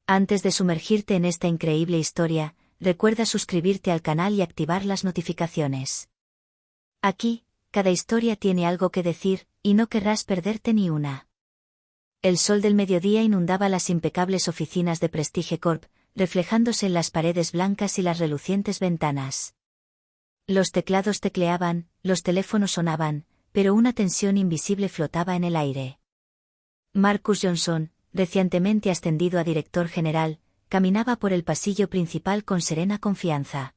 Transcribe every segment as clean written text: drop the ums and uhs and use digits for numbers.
Antes de sumergirte en esta increíble historia, recuerda suscribirte al canal y activar las notificaciones. Aquí, cada historia tiene algo que decir, y no querrás perderte ni una. El sol del mediodía inundaba las impecables oficinas de Prestige Corp, reflejándose en las paredes blancas y las relucientes ventanas. Los teclados tecleaban, los teléfonos sonaban, pero una tensión invisible flotaba en el aire. Marcus Johnson, recientemente ascendido a director general, caminaba por el pasillo principal con serena confianza.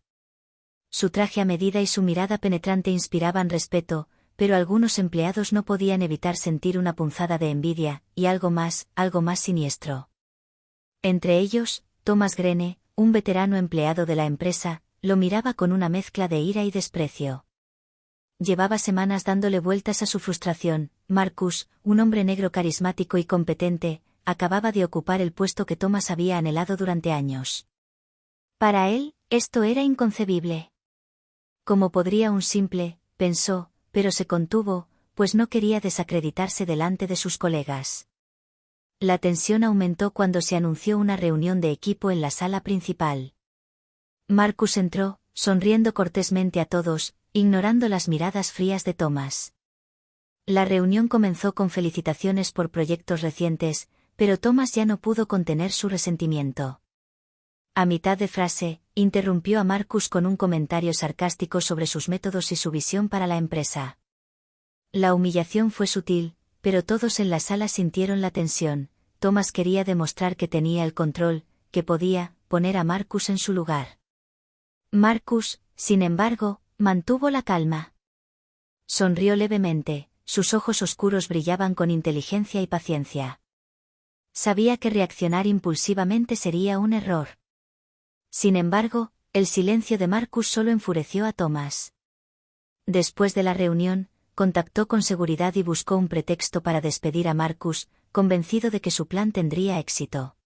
Su traje a medida y su mirada penetrante inspiraban respeto, pero algunos empleados no podían evitar sentir una punzada de envidia, y algo más siniestro. Entre ellos, Thomas Greene, un veterano empleado de la empresa, lo miraba con una mezcla de ira y desprecio. Llevaba semanas dándole vueltas a su frustración. Marcus, un hombre negro carismático y competente, acababa de ocupar el puesto que Thomas había anhelado durante años. Para él, esto era inconcebible. ¿Cómo podría un simple? Pensó, pero se contuvo, pues no quería desacreditarse delante de sus colegas. La tensión aumentó cuando se anunció una reunión de equipo en la sala principal. Marcus entró, sonriendo cortésmente a todos, ignorando las miradas frías de Thomas. La reunión comenzó con felicitaciones por proyectos recientes, pero Thomas ya no pudo contener su resentimiento. A mitad de frase, interrumpió a Marcus con un comentario sarcástico sobre sus métodos y su visión para la empresa. La humillación fue sutil, pero todos en la sala sintieron la tensión. Thomas quería demostrar que tenía el control, que podía poner a Marcus en su lugar. Marcus, sin embargo, mantuvo la calma. Sonrió levemente, sus ojos oscuros brillaban con inteligencia y paciencia. Sabía que reaccionar impulsivamente sería un error. Sin embargo, el silencio de Marcus solo enfureció a Thomas. Después de la reunión, contactó con seguridad y buscó un pretexto para despedir a Marcus, convencido de que su plan tendría éxito.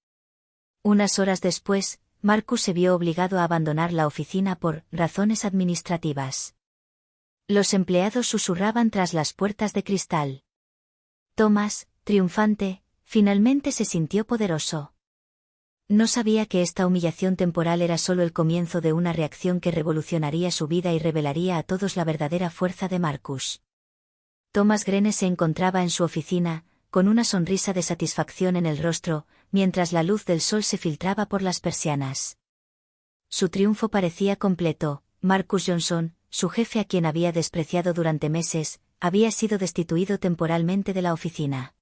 Unas horas después, Marcus se vio obligado a abandonar la oficina por razones administrativas. Los empleados susurraban tras las puertas de cristal. Thomas, triunfante, finalmente se sintió poderoso. No sabía que esta humillación temporal era solo el comienzo de una reacción que revolucionaría su vida y revelaría a todos la verdadera fuerza de Marcus. Thomas Greene se encontraba en su oficina, con una sonrisa de satisfacción en el rostro, mientras la luz del sol se filtraba por las persianas. Su triunfo parecía completo. Marcus Johnson, su jefe a quien había despreciado durante meses, había sido destituido temporalmente de la oficina.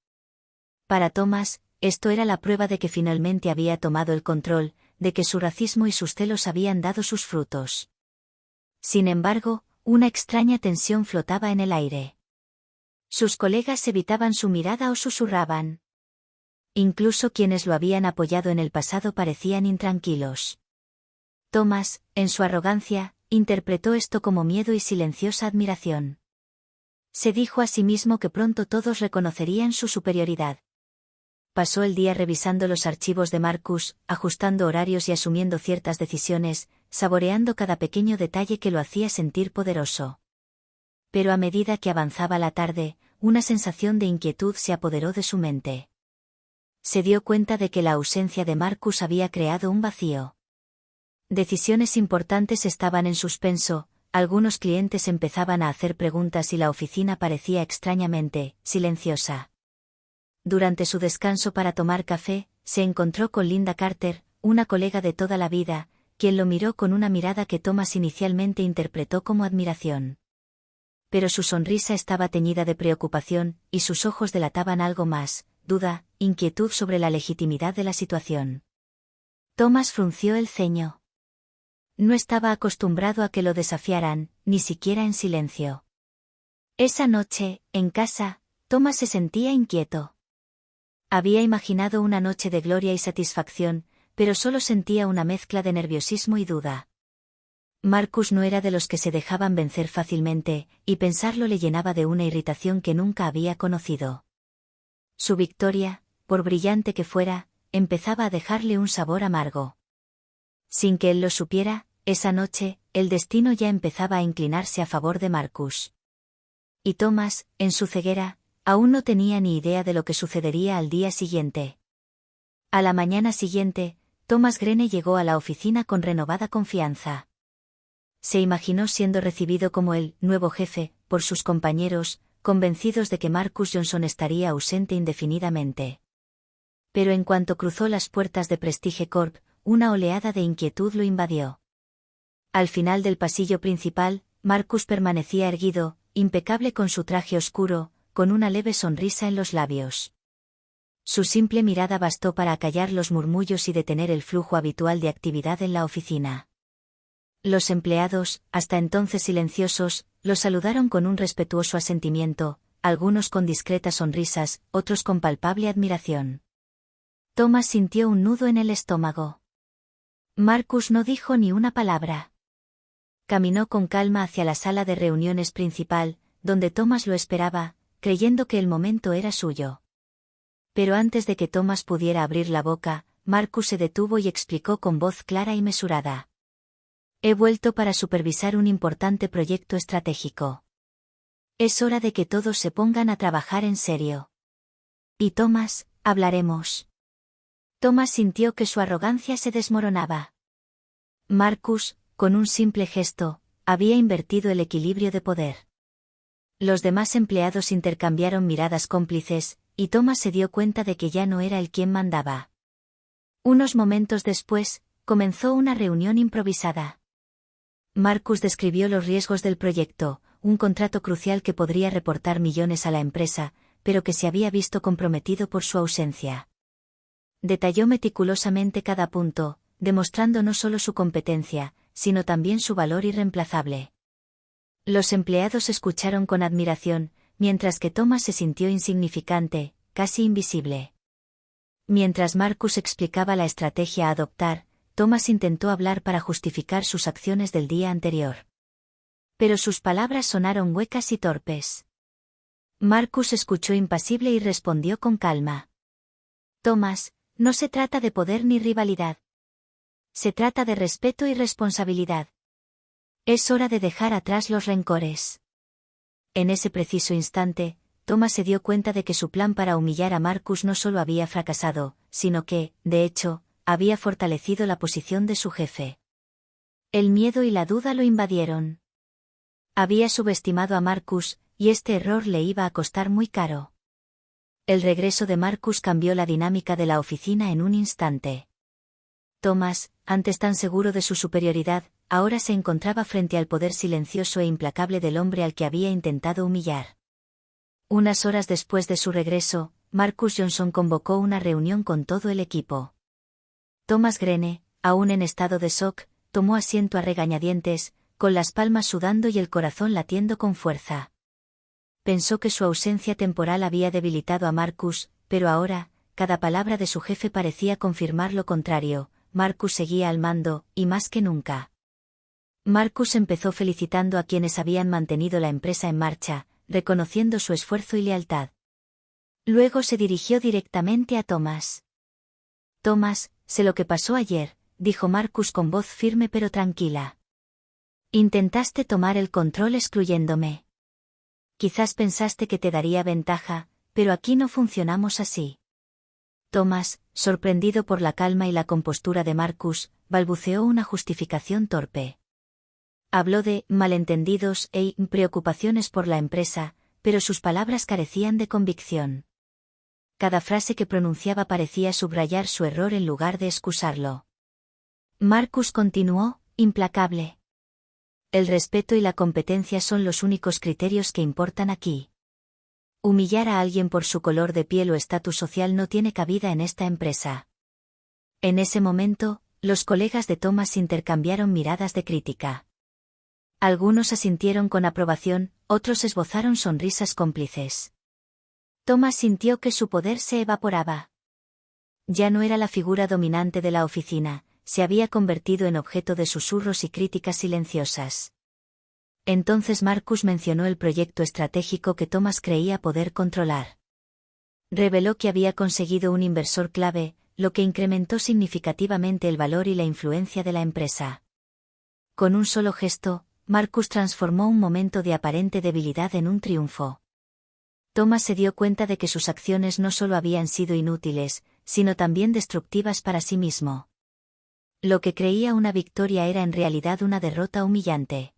Para Thomas, esto era la prueba de que finalmente había tomado el control, de que su racismo y sus celos habían dado sus frutos. Sin embargo, una extraña tensión flotaba en el aire. Sus colegas evitaban su mirada o susurraban. Incluso quienes lo habían apoyado en el pasado parecían intranquilos. Thomas, en su arrogancia, interpretó esto como miedo y silenciosa admiración. Se dijo a sí mismo que pronto todos reconocerían su superioridad. Pasó el día revisando los archivos de Marcus, ajustando horarios y asumiendo ciertas decisiones, saboreando cada pequeño detalle que lo hacía sentir poderoso. Pero a medida que avanzaba la tarde, una sensación de inquietud se apoderó de su mente. Se dio cuenta de que la ausencia de Marcus había creado un vacío. Decisiones importantes estaban en suspenso, algunos clientes empezaban a hacer preguntas y la oficina parecía extrañamente silenciosa. Durante su descanso para tomar café, se encontró con Linda Carter, una colega de toda la vida, quien lo miró con una mirada que Thomas inicialmente interpretó como admiración. Pero su sonrisa estaba teñida de preocupación, y sus ojos delataban algo más, duda, inquietud sobre la legitimidad de la situación. Thomas frunció el ceño. No estaba acostumbrado a que lo desafiaran, ni siquiera en silencio. Esa noche, en casa, Thomas se sentía inquieto. Había imaginado una noche de gloria y satisfacción, pero solo sentía una mezcla de nerviosismo y duda. Marcus no era de los que se dejaban vencer fácilmente, y pensarlo le llenaba de una irritación que nunca había conocido. Su victoria, por brillante que fuera, empezaba a dejarle un sabor amargo. Sin que él lo supiera, esa noche, el destino ya empezaba a inclinarse a favor de Marcus. Y Thomas, en su ceguera, aún no tenía ni idea de lo que sucedería al día siguiente. A la mañana siguiente, Thomas Greene llegó a la oficina con renovada confianza. Se imaginó siendo recibido como el nuevo jefe por sus compañeros, convencidos de que Marcus Johnson estaría ausente indefinidamente. Pero en cuanto cruzó las puertas de Prestige Corp, una oleada de inquietud lo invadió. Al final del pasillo principal, Marcus permanecía erguido, impecable con su traje oscuro, con una leve sonrisa en los labios. Su simple mirada bastó para acallar los murmullos y detener el flujo habitual de actividad en la oficina. Los empleados, hasta entonces silenciosos, lo saludaron con un respetuoso asentimiento, algunos con discretas sonrisas, otros con palpable admiración. Thomas sintió un nudo en el estómago. Marcus no dijo ni una palabra. Caminó con calma hacia la sala de reuniones principal, donde Thomas lo esperaba, creyendo que el momento era suyo. Pero antes de que Thomas pudiera abrir la boca, Marcus se detuvo y explicó con voz clara y mesurada. He vuelto para supervisar un importante proyecto estratégico. Es hora de que todos se pongan a trabajar en serio. Y Thomas, hablaremos. Thomas sintió que su arrogancia se desmoronaba. Marcus, con un simple gesto, había invertido el equilibrio de poder. Los demás empleados intercambiaron miradas cómplices, y Thomas se dio cuenta de que ya no era él quien mandaba. Unos momentos después, comenzó una reunión improvisada. Marcus describió los riesgos del proyecto, un contrato crucial que podría reportar millones a la empresa, pero que se había visto comprometido por su ausencia. Detalló meticulosamente cada punto, demostrando no solo su competencia, sino también su valor irreemplazable. Los empleados escucharon con admiración, mientras que Thomas se sintió insignificante, casi invisible. Mientras Marcus explicaba la estrategia a adoptar, Thomas intentó hablar para justificar sus acciones del día anterior. Pero sus palabras sonaron huecas y torpes. Marcus escuchó impasible y respondió con calma. Thomas, no se trata de poder ni rivalidad. Se trata de respeto y responsabilidad. Es hora de dejar atrás los rencores. En ese preciso instante, Thomas se dio cuenta de que su plan para humillar a Marcus no solo había fracasado, sino que, de hecho, había fortalecido la posición de su jefe. El miedo y la duda lo invadieron. Había subestimado a Marcus, y este error le iba a costar muy caro. El regreso de Marcus cambió la dinámica de la oficina en un instante. Thomas, antes tan seguro de su superioridad, ahora se encontraba frente al poder silencioso e implacable del hombre al que había intentado humillar. Unas horas después de su regreso, Marcus Johnson convocó una reunión con todo el equipo. Thomas Greene, aún en estado de shock, tomó asiento a regañadientes, con las palmas sudando y el corazón latiendo con fuerza. Pensó que su ausencia temporal había debilitado a Marcus, pero ahora, cada palabra de su jefe parecía confirmar lo contrario. Marcus seguía al mando, y más que nunca. Marcus empezó felicitando a quienes habían mantenido la empresa en marcha, reconociendo su esfuerzo y lealtad. Luego se dirigió directamente a Thomas. Thomas, sé lo que pasó ayer, dijo Marcus con voz firme pero tranquila. Intentaste tomar el control excluyéndome. Quizás pensaste que te daría ventaja, pero aquí no funcionamos así. Thomas, sorprendido por la calma y la compostura de Marcus, balbuceó una justificación torpe. Habló de malentendidos e preocupaciones por la empresa, pero sus palabras carecían de convicción. Cada frase que pronunciaba parecía subrayar su error en lugar de excusarlo. Marcus continuó, implacable. El respeto y la competencia son los únicos criterios que importan aquí. Humillar a alguien por su color de piel o estatus social no tiene cabida en esta empresa. En ese momento, los colegas de Thomas intercambiaron miradas de crítica. Algunos asintieron con aprobación, otros esbozaron sonrisas cómplices. Thomas sintió que su poder se evaporaba. Ya no era la figura dominante de la oficina, se había convertido en objeto de susurros y críticas silenciosas. Entonces Marcus mencionó el proyecto estratégico que Thomas creía poder controlar. Reveló que había conseguido un inversor clave, lo que incrementó significativamente el valor y la influencia de la empresa. Con un solo gesto, Marcus transformó un momento de aparente debilidad en un triunfo. Thomas se dio cuenta de que sus acciones no solo habían sido inútiles, sino también destructivas para sí mismo. Lo que creía una victoria era en realidad una derrota humillante.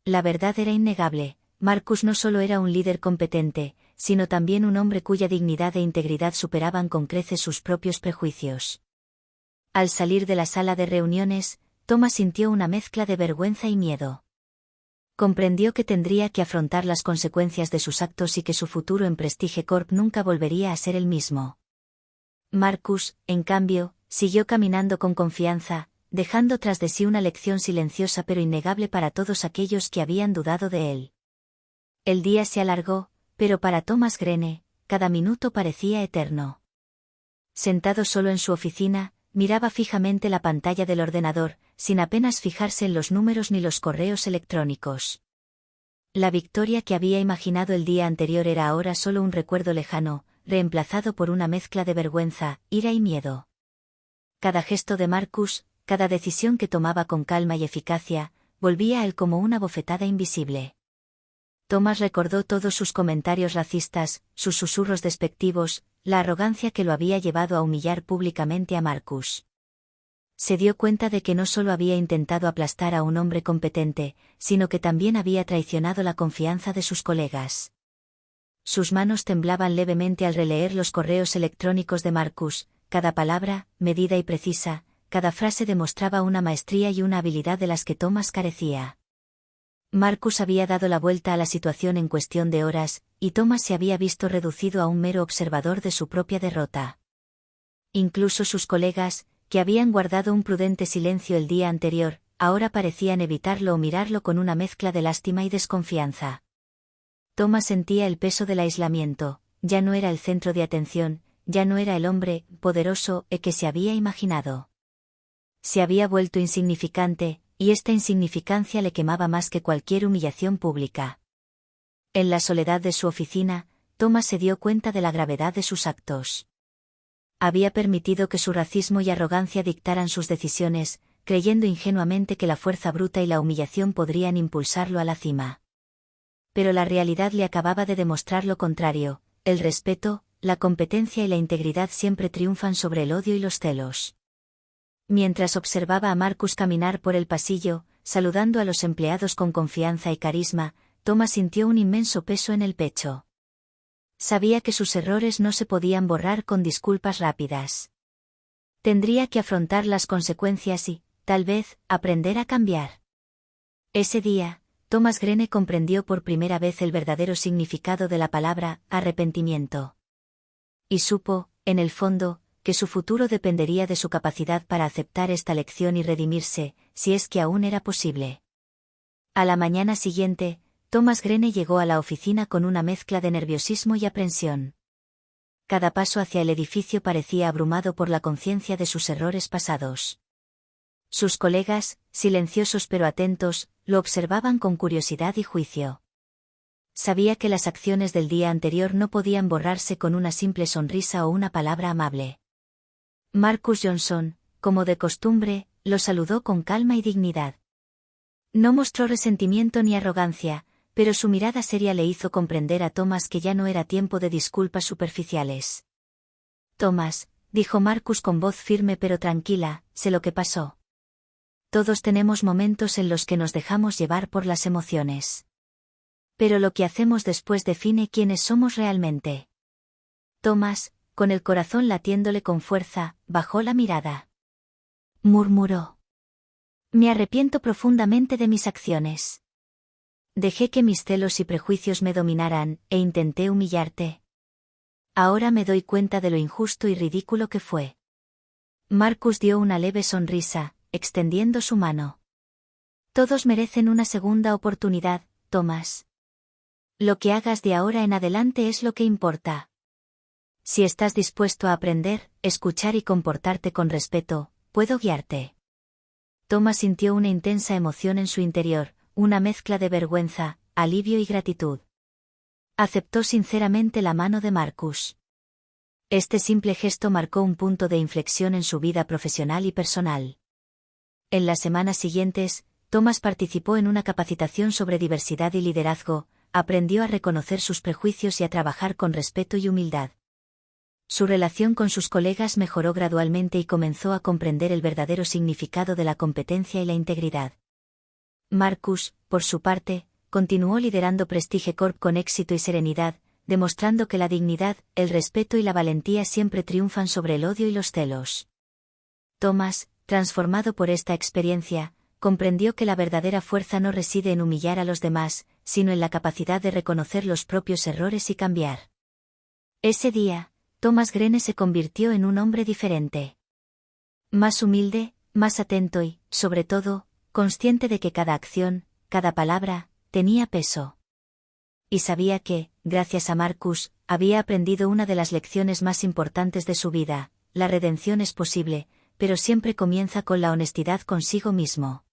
La verdad era innegable: Marcus no solo era un líder competente, sino también un hombre cuya dignidad e integridad superaban con creces sus propios prejuicios. Al salir de la sala de reuniones, Thomas sintió una mezcla de vergüenza y miedo. Comprendió que tendría que afrontar las consecuencias de sus actos y que su futuro en Prestige Corp nunca volvería a ser el mismo. Marcus, en cambio, siguió caminando con confianza, dejando tras de sí una lección silenciosa pero innegable para todos aquellos que habían dudado de él. El día se alargó, pero para Thomas Grene, cada minuto parecía eterno. Sentado solo en su oficina, miraba fijamente la pantalla del ordenador, sin apenas fijarse en los números ni los correos electrónicos. La victoria que había imaginado el día anterior era ahora solo un recuerdo lejano, reemplazado por una mezcla de vergüenza, ira y miedo. Cada gesto de Marcus, cada decisión que tomaba con calma y eficacia, volvía a él como una bofetada invisible. Thomas recordó todos sus comentarios racistas, sus susurros despectivos, la arrogancia que lo había llevado a humillar públicamente a Marcus. Se dio cuenta de que no solo había intentado aplastar a un hombre competente, sino que también había traicionado la confianza de sus colegas. Sus manos temblaban levemente al releer los correos electrónicos de Marcus, cada palabra, medida y precisa, cada frase demostraba una maestría y una habilidad de las que Thomas carecía. Marcus había dado la vuelta a la situación en cuestión de horas, y Thomas se había visto reducido a un mero observador de su propia derrota. Incluso sus colegas, que habían guardado un prudente silencio el día anterior, ahora parecían evitarlo o mirarlo con una mezcla de lástima y desconfianza. Thomas sentía el peso del aislamiento: ya no era el centro de atención, ya no era el hombre poderoso que se había imaginado. Se había vuelto insignificante, y esta insignificancia le quemaba más que cualquier humillación pública. En la soledad de su oficina, Thomas se dio cuenta de la gravedad de sus actos. Había permitido que su racismo y arrogancia dictaran sus decisiones, creyendo ingenuamente que la fuerza bruta y la humillación podrían impulsarlo a la cima. Pero la realidad le acababa de demostrar lo contrario: el respeto, la competencia y la integridad siempre triunfan sobre el odio y los celos. Mientras observaba a Marcus caminar por el pasillo, saludando a los empleados con confianza y carisma, Thomas sintió un inmenso peso en el pecho. Sabía que sus errores no se podían borrar con disculpas rápidas. Tendría que afrontar las consecuencias y, tal vez, aprender a cambiar. Ese día, Thomas Grene comprendió por primera vez el verdadero significado de la palabra arrepentimiento. Y supo, en el fondo, que su futuro dependería de su capacidad para aceptar esta lección y redimirse, si es que aún era posible. A la mañana siguiente, Thomas Grene llegó a la oficina con una mezcla de nerviosismo y aprensión. Cada paso hacia el edificio parecía abrumado por la conciencia de sus errores pasados. Sus colegas, silenciosos pero atentos, lo observaban con curiosidad y juicio. Sabía que las acciones del día anterior no podían borrarse con una simple sonrisa o una palabra amable. Marcus Johnson, como de costumbre, lo saludó con calma y dignidad. No mostró resentimiento ni arrogancia, pero su mirada seria le hizo comprender a Thomas que ya no era tiempo de disculpas superficiales. «Thomas», dijo Marcus con voz firme pero tranquila, «sé lo que pasó. Todos tenemos momentos en los que nos dejamos llevar por las emociones. Pero lo que hacemos después define quiénes somos realmente». Thomas, con el corazón latiéndole con fuerza, bajó la mirada. Murmuró: «Me arrepiento profundamente de mis acciones. Dejé que mis celos y prejuicios me dominaran, e intenté humillarte. Ahora me doy cuenta de lo injusto y ridículo que fue». Marcus dio una leve sonrisa, extendiendo su mano. «Todos merecen una segunda oportunidad, Thomas. Lo que hagas de ahora en adelante es lo que importa. Si estás dispuesto a aprender, escuchar y comportarte con respeto, puedo guiarte». Thomas sintió una intensa emoción en su interior, una mezcla de vergüenza, alivio y gratitud. Aceptó sinceramente la mano de Marcus. Este simple gesto marcó un punto de inflexión en su vida profesional y personal. En las semanas siguientes, Thomas participó en una capacitación sobre diversidad y liderazgo, aprendió a reconocer sus prejuicios y a trabajar con respeto y humildad. Su relación con sus colegas mejoró gradualmente y comenzó a comprender el verdadero significado de la competencia y la integridad. Marcus, por su parte, continuó liderando Prestige Corp con éxito y serenidad, demostrando que la dignidad, el respeto y la valentía siempre triunfan sobre el odio y los celos. Thomas, transformado por esta experiencia, comprendió que la verdadera fuerza no reside en humillar a los demás, sino en la capacidad de reconocer los propios errores y cambiar. Ese día, Thomas Grene se convirtió en un hombre diferente. Más humilde, más atento y, sobre todo, consciente de que cada acción, cada palabra, tenía peso. Y sabía que, gracias a Marcus, había aprendido una de las lecciones más importantes de su vida: la redención es posible, pero siempre comienza con la honestidad consigo mismo.